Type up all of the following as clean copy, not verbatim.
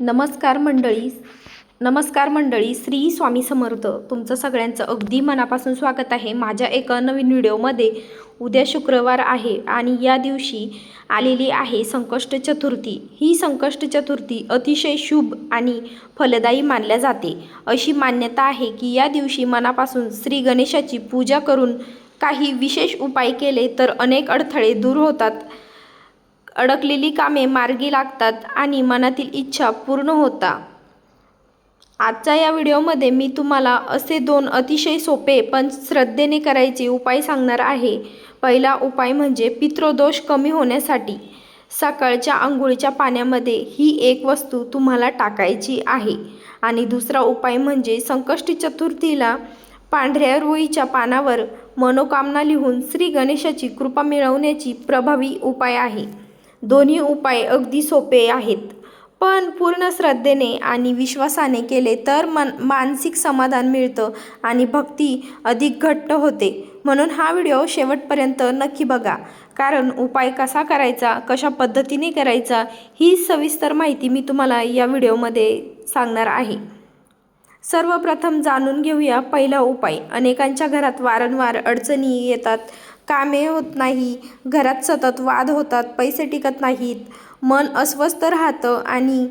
नमस्कार मंडळी, श्री स्वामी समर्थ. तुमचं सगळ्यांचं अगदी मनापासून स्वागत आहे माझ्या एका नवीन व्हिडिओमध्ये. उद्या शुक्रवार आहे आणि या दिवशी आलेली आहे संकष्ट चतुर्थी. ही संकष्ट चतुर्थी अतिशय शुभ आणि फलदायी मानल्या जाते. अशी मान्यता आहे की या दिवशी मनापासून श्री गणेशाची पूजा करून काही विशेष उपाय केले तर अनेक अडथळे दूर होतात, अडकलेली कामे मार्गी लागतात आणि मनातील इच्छा पूर्ण होतात. आजच्या या व्हिडिओमध्ये मी तुम्हाला असे 2 अतिशय सोपे पण श्रद्धेने करायचे उपाय सांगणार आहे. पहिला उपाय म्हणजे पितृदोष कमी होण्यासाठी सकाळच्या अंघोळीच्या पाण्यामध्ये ही एक वस्तू तुम्हाला टाकायची आहे. आणि दुसरा उपाय म्हणजे संकष्टी चतुर्थीला पांढऱ्या रुईच्या पानावर मनोकामना लिहून श्री गणेशाची कृपा मिळवण्याची प्रभावी उपाय आहे. दोन्ही उपाय अगदी सोपे आहेत, पण पूर्ण श्रद्धेने आणि विश्वासाने केले तर मानसिक समाधान मिळतं आणि भक्ती अधिक घट्ट होते. म्हणून हा व्हिडिओ शेवटपर्यंत नक्की बघा, कारण उपाय कसा करायचा, कशा पद्धतीने करायचा ही सविस्तर माहिती मी तुम्हाला या व्हिडिओमध्ये सांगणार आहे. सर्वप्रथम जाणून घेऊया पहिला उपाय. अनेकांच्या घरात वारंवार अडचणी येतात, कामे होत नाही, घरात सतत वाद होतात, पैसे टिकत नाहीत, मन अस्वस्थ राहतं आणि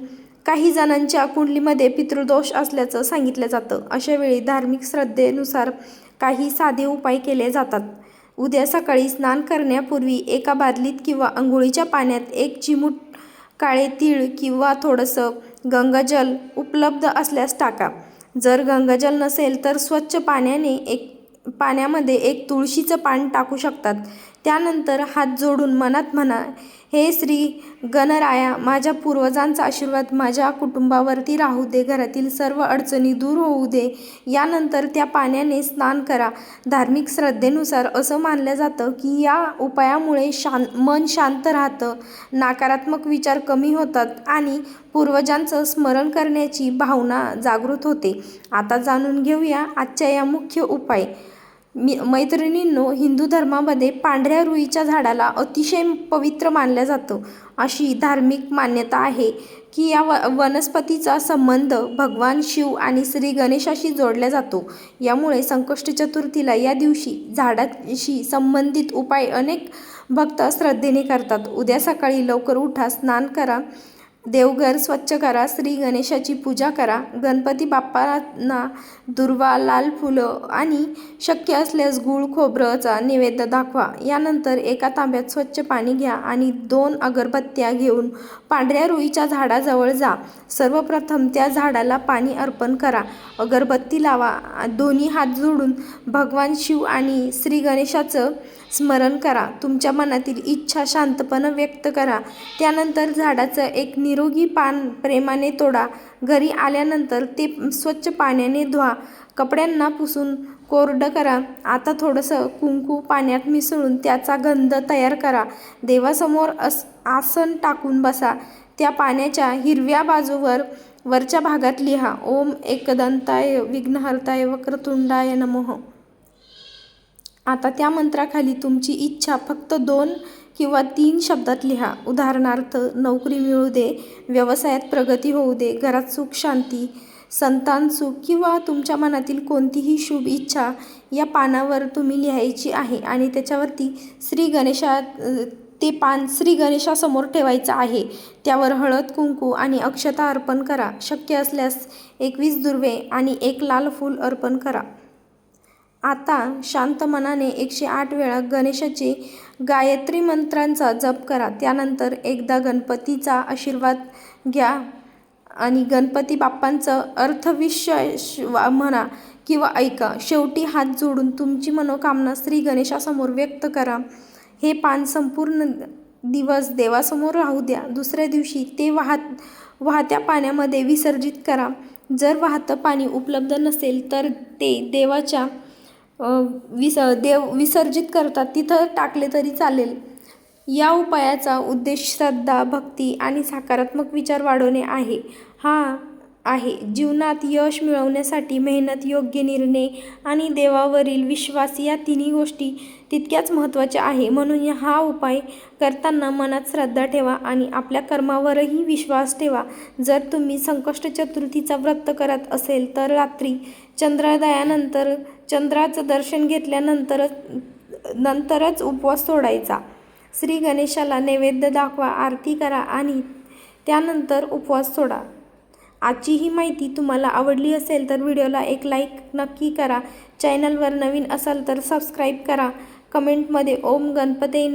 काही जणांच्या कुंडलीमध्ये पितृदोष असल्याचं सांगितलं जातं. अशा वेळी धार्मिक श्रद्धेनुसार काही साधे उपाय केले जातात. उद्या सकाळी स्नान करण्यापूर्वी एका बादलीत किंवा अंघोळीच्या पाण्यात 1 चिमूट काळे तीळ किंवा थोडंसं गंगाजल उपलब्ध असल्यास टाका. जर गंगाजल नसेल तर स्वच्छ पाण्यामध्ये 1 तुळशीचं पान टाकू शकतात. त्यानंतर हात जोडून मनात म्हणा, हे श्री गणराया, माझ्या पूर्वजांचा आशीर्वाद माझ्या कुटुंबावरती राहू दे, घरातील सर्व अडचणी दूर होऊ दे. यानंतर त्या पाण्याने स्नान करा. धार्मिक श्रद्धेनुसार असं मानलं जातं की या उपायामुळे मन शांत राहतं, नकारात्मक विचार कमी होतात आणि पूर्वजांचं स्मरण करण्याची भावना जागृत होते. आता जाणून घेऊया आजच्या या मुख्य उपाय. मैत्रिणींनो, हिंदू धर्मामध्ये पांढऱ्या रुईच्या झाडाला अतिशय पवित्र मानलं जातं. अशी धार्मिक मान्यता आहे की या वनस्पतीचा संबंध भगवान शिव आणि श्री गणेशाशी जोडला जातो. यामुळे संकष्टी चतुर्थीला या दिवशी झाडाशी संबंधित उपाय अनेक भक्त श्रद्धेने करतात. उद्या सकाळी लवकर उठा, स्नान करा, देवघर स्वच्छ करा, श्री गणेशाची पूजा करा, गणपती बाप्पांना दुर्वा, लाल फुलं आणि शक्य असल्यास गूळ खोबरंचा नैवेद्य दाखवा. यानंतर एका तांब्यात स्वच्छ पाणी घ्या आणि 2 अगरबत्त्या घेऊन पांढऱ्या रुईच्या झाडाजवळ जा. सर्वप्रथम त्या झाडाला पाणी अर्पण करा, अगरबत्ती लावा, दोन्ही हात जोडून भगवान शिव आणि श्री गणेशाचं स्मरण करा. तुमच्या मनातील इच्छा शांतपणे व्यक्त करा. त्यानंतर झाडाचं एक निरोगी पान प्रेमाने तोडा. घरी आल्यानंतर ते स्वच्छ पाण्याने धुवा, कपड्यांना पुसून कोरडं करा. आता थोडंसं कुंकू पाण्यात मिसळून त्याचा गंध तयार करा. देवासमोर आसन टाकून बसा. त्या पाण्याच्या हिरव्या बाजूवर वरच्या भागात लिहा, ओम एकदंताय विघ्नहर्ताय वक्रतुंडाय नमः. आता त्या मंत्राखाली तुमची इच्छा फक्त 2 किंवा 3 शब्दात लिहा. उदाहरणार्थ, नोकरी मिळू दे, व्यवसायात प्रगती होऊ दे, घरात सुख शांती, संतान सुख किंवा तुमच्या मनातील कोणतीही शुभ इच्छा या पानावर तुम्ही लिहायची आहे आणि त्याच्यावरती ते पान श्री गणेशासमोर ठेवायचं आहे. त्यावर हळद, कुंकू आणि अक्षता अर्पण करा. शक्य असल्यास 21 दुर्वे आणि 1 लाल फूल अर्पण करा. आता शांत मनाने 108 वेळा गणेशाचे गायत्री मंत्रांचा जप करा. त्यानंतर एकदा गणपतीचा आशीर्वाद घ्या आणि गणपती बाप्पांचं अर्थविश्वास म्हणा किंवा ऐका. शेवटी हात जोडून तुमची मनोकामना श्री गणेशासमोर व्यक्त करा. हे पान संपूर्ण दिवस देवासमोर राहू द्या. दुसऱ्या दिवशी ते वाहत्या पाण्यामध्ये विसर्जित करा. जर वाहतं पाणी उपलब्ध नसेल तर ते देवाच्या देव विसर्जित करतात तिथं टाकले तरी चालेल. या उपायाचा उद्देश श्रद्धा, भक्ती आणि सकारात्मक विचार वाढवणे आहे. आहे. जीवनात यश मिळवण्यासाठी मेहनत, योग्य निर्णय आणि देवावरील विश्वास या तिन्ही गोष्टी तितक्याच महत्त्वाच्या आहे. म्हणून हा उपाय करताना मनात श्रद्धा ठेवा आणि आपल्या कर्मावरही विश्वास ठेवा. जर तुम्ही संकष्ट चतुर्थीचा व्रत करत असेल तर रात्री चंद्रोदयानंतर चंद्राचं दर्शन घेतल्यानंतरच उपवास सोडायचा. श्री गणेशाला नैवेद्य दाखवा, आरती करा आणि त्यानंतर उपवास सोडा. आजची ही माहिती तुम्हाला आवडली असेल तर व्हिडिओला एक लाईक नक्की करा. चॅनलवर नवीन असाल तर सबस्क्राईब करा. कमेंटमध्ये ओम गणपते